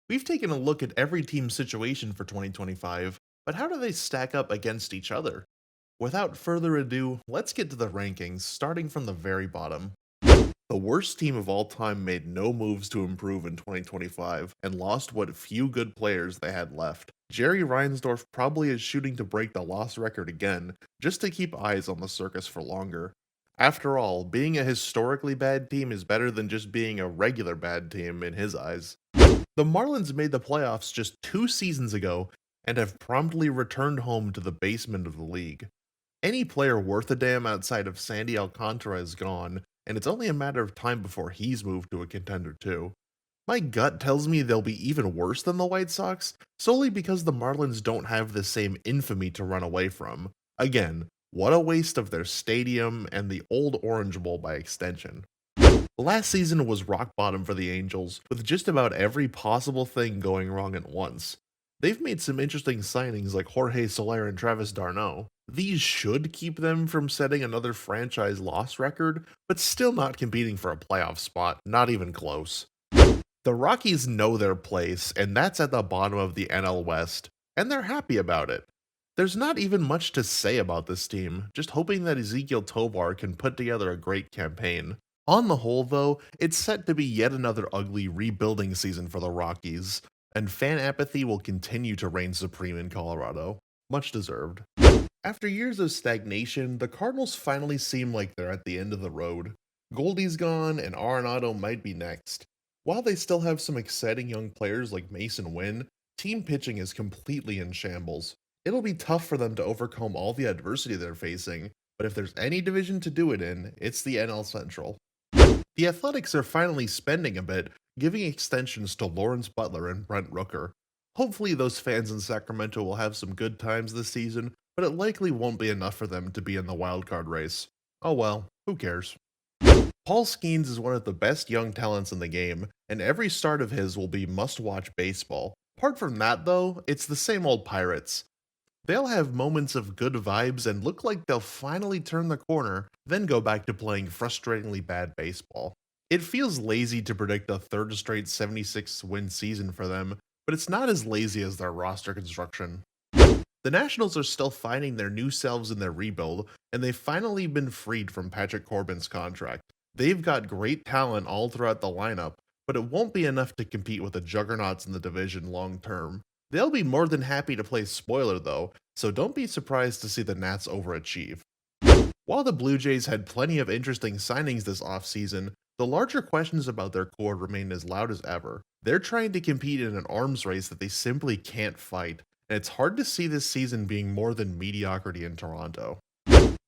We've taken a look at every team's situation for 2025, but how do they stack up against each other? Without further ado, let's get to the rankings, starting from the very bottom. The worst team of all time made no moves to improve in 2025 and lost what few good players they had left. Jerry Reinsdorf probably is shooting to break the loss record again, just to keep eyes on the circus for longer. After all, being a historically bad team is better than just being a regular bad team in his eyes. The Marlins made the playoffs just 2 seasons ago and have promptly returned home to the basement of the league. Any player worth a damn outside of Sandy Alcantara is gone, and it's only a matter of time before he's moved to a contender too. My gut tells me they'll be even worse than the White Sox, solely because the Marlins don't have the same infamy to run away from. Again, what a waste of their stadium and the old Orange Bowl by extension. Last season was rock bottom for the Angels, with just about every possible thing going wrong at once. They've made some interesting signings like Jorge Soler and Travis d'Arnaud. These should keep them from setting another franchise loss record, but still not competing for a playoff spot, not even close. The Rockies know their place, and that's at the bottom of the NL West, and they're happy about it. There's not even much to say about this team, just hoping that Ezekiel Tovar can put together a great campaign. On the whole, though, it's set to be yet another ugly rebuilding season for the Rockies, and fan apathy will continue to reign supreme in Colorado. Much deserved. After years of stagnation, the Cardinals finally seem like they're at the end of the road. Goldie's gone, and Arenado might be next. While they still have some exciting young players like Mason Wynn, team pitching is completely in shambles. It'll be tough for them to overcome all the adversity they're facing, but if there's any division to do it in, it's the NL Central. The Athletics are finally spending a bit, giving extensions to Lawrence Butler and Brent Rooker. Hopefully, those fans in Sacramento will have some good times this season, but it likely won't be enough for them to be in the wildcard race. Oh well, who cares? Paul Skeens is one of the best young talents in the game, and every start of his will be must watch baseball. Apart from that, though, it's the same old Pirates. They'll have moments of good vibes and look like they'll finally turn the corner, then go back to playing frustratingly bad baseball. It feels lazy to predict a third straight 76 win season for them, but it's not as lazy as their roster construction. The Nationals are still finding their new selves in their rebuild, and they've finally been freed from Patrick Corbin's contract. They've got great talent all throughout the lineup, but it won't be enough to compete with the juggernauts in the division long term. They'll be more than happy to play spoiler though, so don't be surprised to see the Nats overachieve. While the Blue Jays had plenty of interesting signings this offseason, the larger questions about their core remain as loud as ever. They're trying to compete in an arms race that they simply can't fight, and it's hard to see this season being more than mediocrity in Toronto.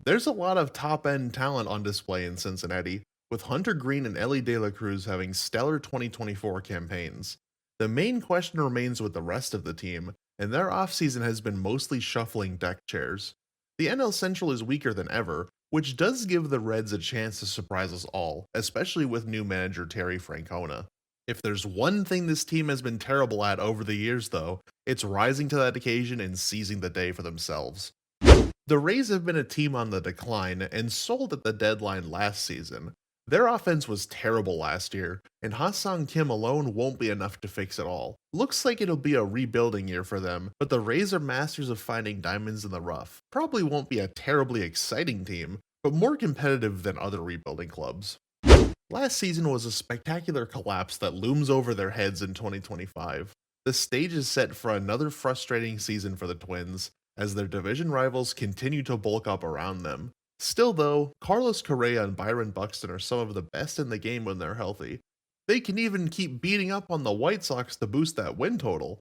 There's a lot of top end talent on display in Cincinnati, with Hunter Green and Ellie De La Cruz having stellar 2024 campaigns. The main question remains with the rest of the team, and their offseason has been mostly shuffling deck chairs. The NL Central is weaker than ever, which does give the Reds a chance to surprise us all, especially with new manager Terry Francona. If there's one thing this team has been terrible at over the years, though, it's rising to that occasion and seizing the day for themselves. The Rays have been a team on the decline and sold at the deadline last season. Their offense was terrible last year, and Ha-Seong Kim alone won't be enough to fix it all. Looks like it'll be a rebuilding year for them, but the Rays are masters of finding diamonds in the rough. Probably won't be a terribly exciting team, but more competitive than other rebuilding clubs. Last season was a spectacular collapse that looms over their heads in 2025. The stage is set for another frustrating season for the Twins, as their division rivals continue to bulk up around them. Still, though, Carlos Correa and Byron Buxton are some of the best in the game when they're healthy. They can even keep beating up on the White Sox to boost that win total.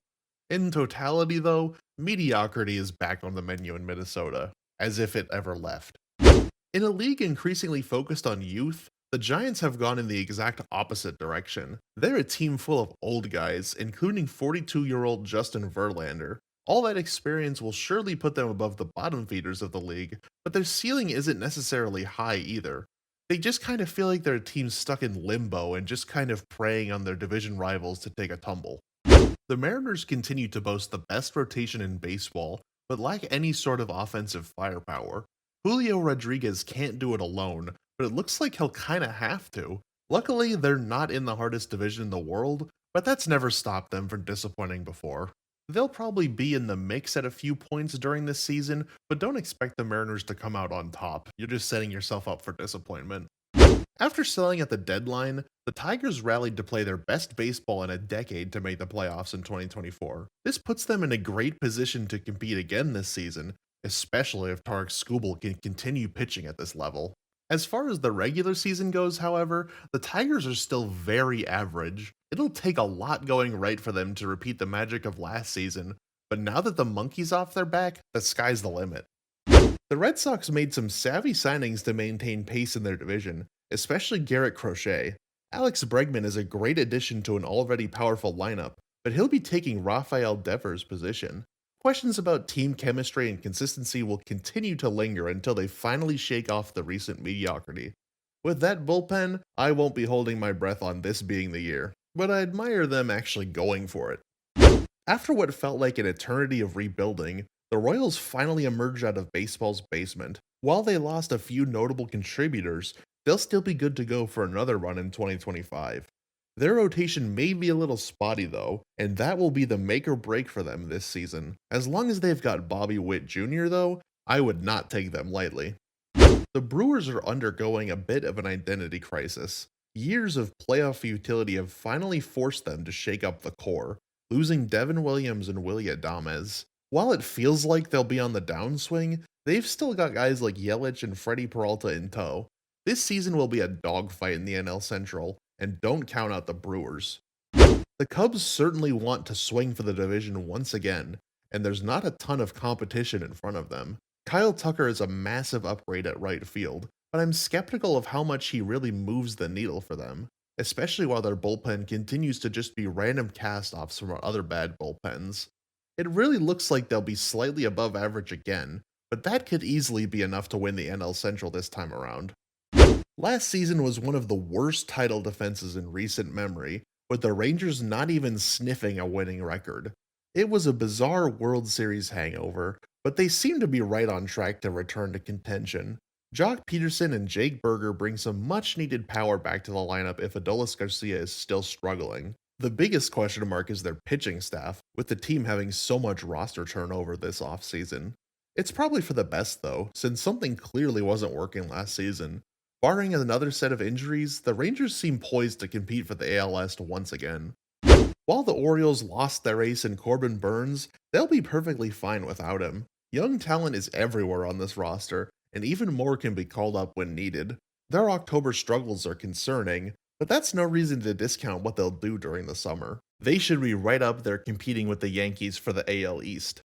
In totality, though, mediocrity is back on the menu in Minnesota, as if it ever left. In a league increasingly focused on youth, the Giants have gone in the exact opposite direction. They're a team full of old guys, including 42-year-old Justin Verlander. All that experience will surely put them above the bottom feeders of the league, but their ceiling isn't necessarily high either. They just kind of feel like they're a team stuck in limbo and just kind of preying on their division rivals to take a tumble. The Mariners continue to boast the best rotation in baseball, but lack any sort of offensive firepower. Julio Rodriguez can't do it alone, but it looks like he'll kinda have to. Luckily, they're not in the hardest division in the world, but that's never stopped them from disappointing before. They'll probably be in the mix at a few points during this season, but don't expect the Mariners to come out on top. You're just setting yourself up for disappointment. After selling at the deadline, the Tigers rallied to play their best baseball in a decade to make the playoffs in 2024. This puts them in a great position to compete again this season, especially if Tarek Skubal can continue pitching at this level. As far as the regular season goes, however, the Tigers are still very average. It'll take a lot going right for them to repeat the magic of last season, but now that the monkey's off their back, the sky's the limit. The Red Sox made some savvy signings to maintain pace in their division, especially Garrett Crochet. Alex Bregman is a great addition to an already powerful lineup, but he'll be taking Rafael Devers' position. Questions about team chemistry and consistency will continue to linger until they finally shake off the recent mediocrity. With that bullpen, I won't be holding my breath on this being the year, but I admire them actually going for it. After what felt like an eternity of rebuilding, the Royals finally emerged out of baseball's basement. While they lost a few notable contributors, they'll still be good to go for another run in 2025. Their rotation may be a little spotty though, and that will be the make or break for them this season. As long as they've got Bobby Witt Jr. though, I would not take them lightly. The Brewers are undergoing a bit of an identity crisis. Years of playoff futility have finally forced them to shake up the core, losing Devin Williams and Willy Adames. While it feels like they'll be on the downswing, they've still got guys like Yelich and Freddie Peralta in tow. This season will be a dogfight in the NL Central, and don't count out the Brewers. The Cubs certainly want to swing for the division once again, and there's not a ton of competition in front of them. Kyle Tucker is a massive upgrade at right field, but I'm skeptical of how much he really moves the needle for them, especially while their bullpen continues to just be random cast-offs from other bad bullpens. It really looks like they'll be slightly above average again, but that could easily be enough to win the NL Central this time around. Last season was one of the worst title defenses in recent memory, with the Rangers not even sniffing a winning record. It was a bizarre World Series hangover, but they seem to be right on track to return to contention. Jock Peterson and Jake Burger bring some much needed power back to the lineup if Adolis Garcia is still struggling. The biggest question mark is their pitching staff, with the team having so much roster turnover this offseason. It's probably for the best though, since something clearly wasn't working last season. Barring another set of injuries, the Rangers seem poised to compete for the AL West once again. While the Orioles lost their ace in Corbin Burns, they'll be perfectly fine without him. Young talent is everywhere on this roster, and even more can be called up when needed. Their October struggles are concerning, but that's no reason to discount what they'll do during the summer. They should be right up there competing with the Yankees for the AL East.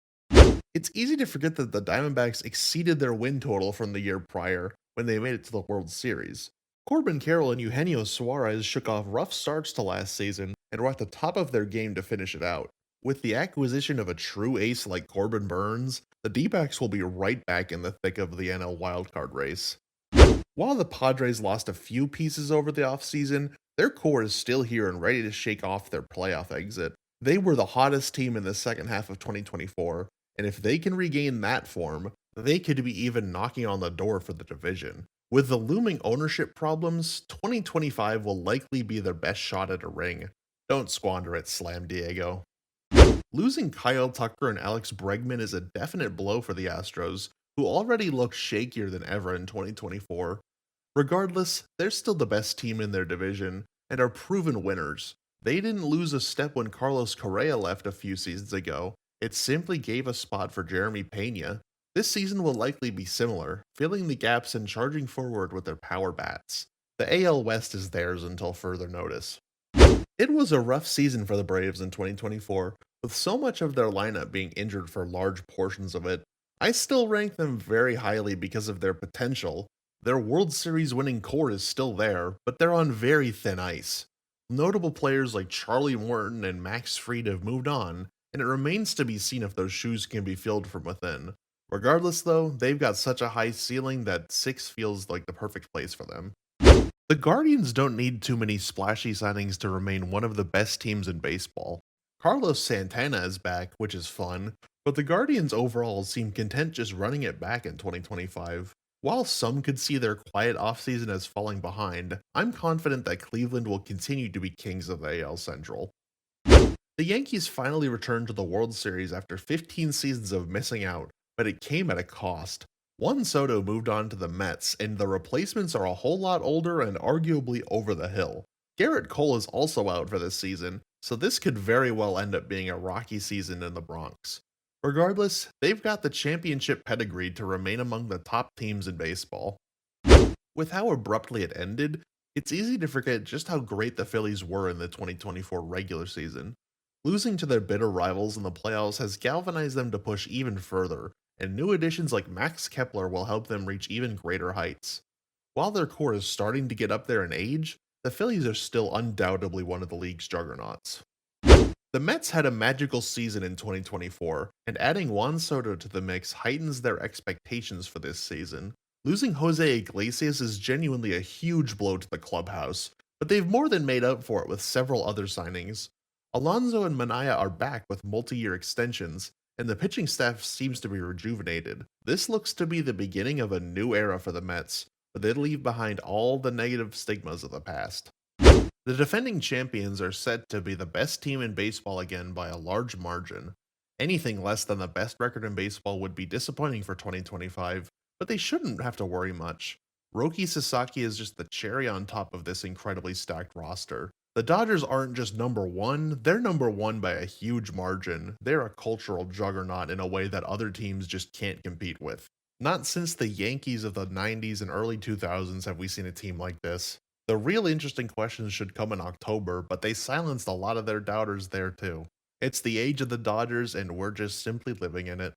It's easy to forget that the Diamondbacks exceeded their win total from the year prior when they made it to the World Series. Corbin Carroll and Eugenio Suarez shook off rough starts to last season and were at the top of their game to finish it out. With the acquisition of a true ace like Corbin Burns, the D-backs will be right back in the thick of the NL wildcard race. While the Padres lost a few pieces over the offseason, their core is still here and ready to shake off their playoff exit. They were the hottest team in the second half of 2024, and if they can regain that form, they could be even knocking on the door for the division. With the looming ownership problems, 2025 will likely be their best shot at a ring. Don't squander it, Slam Diego. Losing Kyle Tucker and Alex Bregman is a definite blow for the Astros, who already look shakier than ever in 2024. Regardless, they're still the best team in their division, and are proven winners. They didn't lose a step when Carlos Correa left a few seasons ago. It simply gave a spot for Jeremy Pena. This season will likely be similar, filling the gaps and charging forward with their power bats. The AL West is theirs until further notice. It was a rough season for the Braves in 2024, with so much of their lineup being injured for large portions of it. I still rank them very highly because of their potential. Their World Series winning core is still there, but they're on very thin ice. Notable players like Charlie Morton and Max Fried have moved on, and it remains to be seen if those shoes can be filled from within. Regardless though, they've got such a high ceiling that 6 feels like the perfect place for them. The Guardians don't need too many splashy signings to remain one of the best teams in baseball. Carlos Santana is back, which is fun, but the Guardians overall seem content just running it back in 2025. While some could see their quiet offseason as falling behind, I'm confident that Cleveland will continue to be kings of the AL Central. The Yankees finally returned to the World Series after 15 seasons of missing out, but it came at a cost. Juan Soto moved on to the Mets, and the replacements are a whole lot older and arguably over the hill. Garrett Cole is also out for this season, so this could very well end up being a rocky season in the Bronx. Regardless, they've got the championship pedigree to remain among the top teams in baseball. With how abruptly it ended, it's easy to forget just how great the Phillies were in the 2024 regular season. Losing to their bitter rivals in the playoffs has galvanized them to push even further, and new additions like Max Kepler will help them reach even greater heights. While their core is starting to get up there in age, the Phillies are still undoubtedly one of the league's juggernauts. The Mets had a magical season in 2024, and adding Juan Soto to the mix heightens their expectations for this season. Losing Jose Iglesias is genuinely a huge blow to the clubhouse, but they've more than made up for it with several other signings. Alonso and Manaya are back with multi-year extensions, and the pitching staff seems to be rejuvenated. This looks to be the beginning of a new era for the Mets, but they leave behind all the negative stigmas of the past. The defending champions are set to be the best team in baseball again by a large margin. Anything less than the best record in baseball would be disappointing for 2025, but they shouldn't have to worry much. Roki Sasaki is just the cherry on top of this incredibly stacked roster. The Dodgers aren't just number one, they're number one by a huge margin. They're a cultural juggernaut in a way that other teams just can't compete with. Not since the Yankees of the 90s and early 2000s have we seen a team like this. The real interesting questions should come in October, but they silenced a lot of their doubters there too. It's the age of the Dodgers, and we're just simply living in it.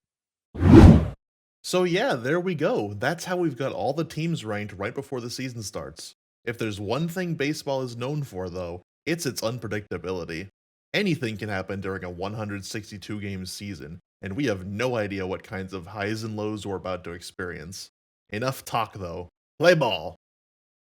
So yeah, there we go. That's how we've got all the teams ranked right before the season starts. If there's one thing baseball is known for, though, it's its unpredictability. Anything can happen during a 162 game season, and we have no idea what kinds of highs and lows we're about to experience. Enough talk, though. Play ball!